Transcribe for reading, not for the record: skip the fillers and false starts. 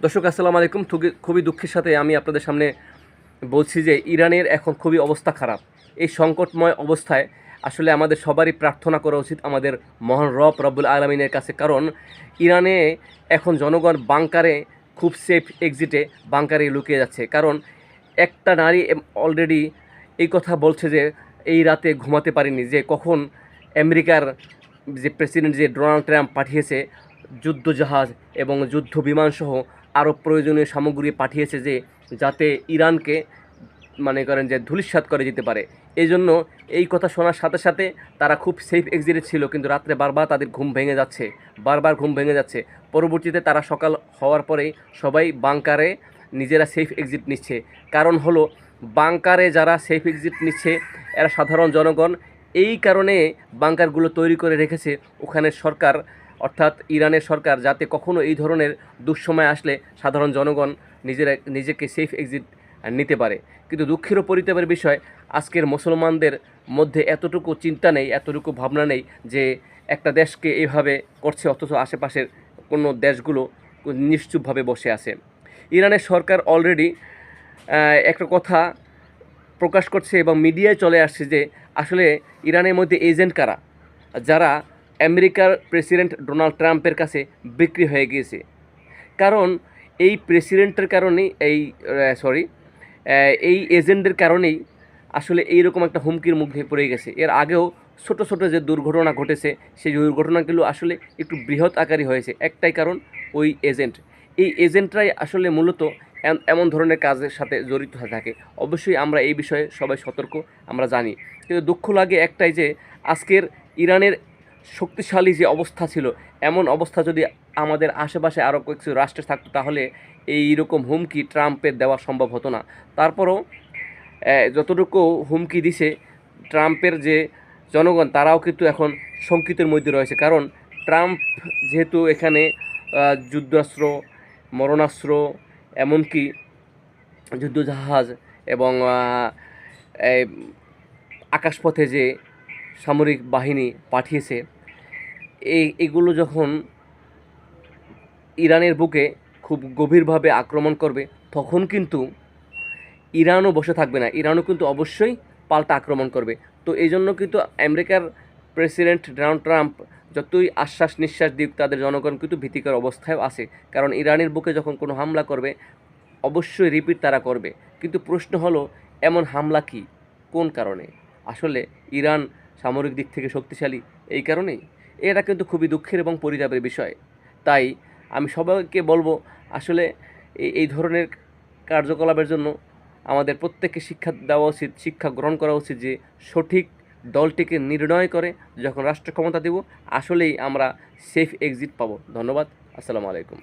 দর্শক আসসালামু আলাইকুম। খুবই দুঃখের সাথে আমি আপনাদের সামনে বলছি যে ইরানের এখন খুবই অবস্থা খারাপ। এই সংকটময় অবস্থায় আসলে আমাদের সবারই প্রার্থনা করা উচিত আমাদের মহান রব্বুল আলামিনের কাছে। কারণ ইরানে এখন জনগণ বাংকারে খুব সেফ এক্সিটে বাংকারে লুকিয়ে যাচ্ছে। কারণ একটা নারী অলরেডি এই কথা বলছে যে এই রাতে ঘুমাতে পারিনি, যে কখন আমেরিকার যে প্রেসিডেন্ট যে ডোনাল্ড ট্রাম্প পাঠিয়েছে যুদ্ধজাহাজ এবং যুদ্ধ বিমানসহ আরও প্রয়োজনীয় সামগ্রী পাঠিয়েছে, যে যাতে ইরানকে মনে করেন যে ধূলিসাৎ করে দিতে পারে। এই জন্য এই কথা শোনার সাথে সাথে তারা খুব সেফ এক্সিটে ছিল, কিন্তু রাত্রে বারবার তাদের ঘুম ভেঙে যাচ্ছে, বারবার ঘুম ভেঙে যাচ্ছে। পরবর্তীতে তারা সকাল হওয়ার পরেই সবাই বাংকারে নিজেরা সেফ এক্সিট নিচ্ছে। কারণ হলো বাংকারে যারা সেফ এক্সিট নিচ্ছে এরা সাধারণ জনগণ। এই কারণে বাংকারগুলো তৈরি করে রেখেছে ওখানের সরকার, অর্থাৎ ইরানের সরকার, যাতে কখনো এই ধরনের দুঃসময় আসলে সাধারণ জনগণ নিজেকে সেফ এক্সিট নিতে পারে। কিন্তু দুঃখের ও পরিতাপের বিষয়, আজকের মুসলমানদের মধ্যে এতটুকু চিন্তা নেই, এতটুকু ভাবনা নেই যে একটা দেশকে এইভাবে করছে, অথচ আশেপাশের কোনো দেশগুলো নিশ্চুপভাবে বসে আছে। ইরানের সরকার অলরেডি একটা কথা প্রকাশ করছে এবং মিডিয়ায় চলে আসছে যে আসলে ইরানের মধ্যে এজেন্ট কারা, যারা আমেরিকার প্রেসিডেন্ট ডোনাল্ড ট্রাম্পের কাছে বিক্রি হয়ে গিয়েছে। কারণ এই প্রেসিডেন্টের কারণেই এই এজেন্টদের কারণেই আসলে এইরকম একটা হুমকির মুখে পড়ে গেছে। এর আগেও ছোট ছোট যে দুর্ঘটনা ঘটেছে, সেই দুর্ঘটনাগুলো আসলে একটু বৃহৎ আকারই হয়েছে। একটাই কারণ, ওই এজেন্ট। এই এজেন্টরাই আসলে মূলত এমন ধরনের কাজের সাথে জড়িত হয়ে থাকে। অবশ্যই আমরা এই বিষয়ে সবাই সতর্ক, আমরা জানি। কিন্তু দুঃখ লাগে একটাই, যে আজকের ইরানের শক্তিশালী যে অবস্থা ছিল, এমন অবস্থা যদি আমাদের আশেপাশে আরও কিছু রাষ্ট্রে থাকতো, তাহলে এইরকম হুমকি ট্রাম্পের দেওয়া সম্ভব হতো না। তারপরও যতটুকু হুমকি দিছে ট্রাম্পের যে জনগণ, তারাও কিন্তু এখন শঙ্কিতের মধ্যে রয়েছে। কারণ ট্রাম্প যেহেতু এখানে যুদ্ধাস্ত্র, মরণাস্ত্র, এমনকি যুদ্ধজাহাজ এবং এই আকাশপথে যে সামরিক বাহিনী পাঠিয়েছে, এগুলো যখন ইরানের বুকে খুব গভীরভাবে আক্রমণ করবে, তখন কিন্তু ইরানও বসে থাকবে না, ইরানও কিন্তু অবশ্যই পাল্টা আক্রমণ করবে। তো এই জন্য কিন্তু আমেরিকার প্রেসিডেন্ট ডোনাল্ড ট্রাম্প যতই আশ্বাস নিঃশ্বাস দিক, তাদের জনগণ কিন্তু ভীতিকর অবস্থায়ও আছে। কারণ ইরানের বুকে যখন কোনো হামলা করবে, অবশ্যই রিপিট তারা করবে। কিন্তু প্রশ্ন হলো, এমন হামলা কি, কোন কারণে? আসলে ইরান সামরিক দিক থেকে শক্তিশালী, এই কারণেই। এটা কিন্তু খুবই দুঃখের এবং পরিতাপের বিষয়। তাই আমি সবাইকে বলবো, আসলে এই ধরনের কার্যকলাপের জন্য আমাদের প্রত্যেককে শিক্ষা দেওয়া উচিত, শিক্ষা গ্রহণ করা উচিত, যে সঠিক দলটিকে নির্ণয় করে যখন রাষ্ট্র ক্ষমতা দেব, আসলেই আমরা সেফ এক্সিট পাবো। ধন্যবাদ। আসসালামু আলাইকুম।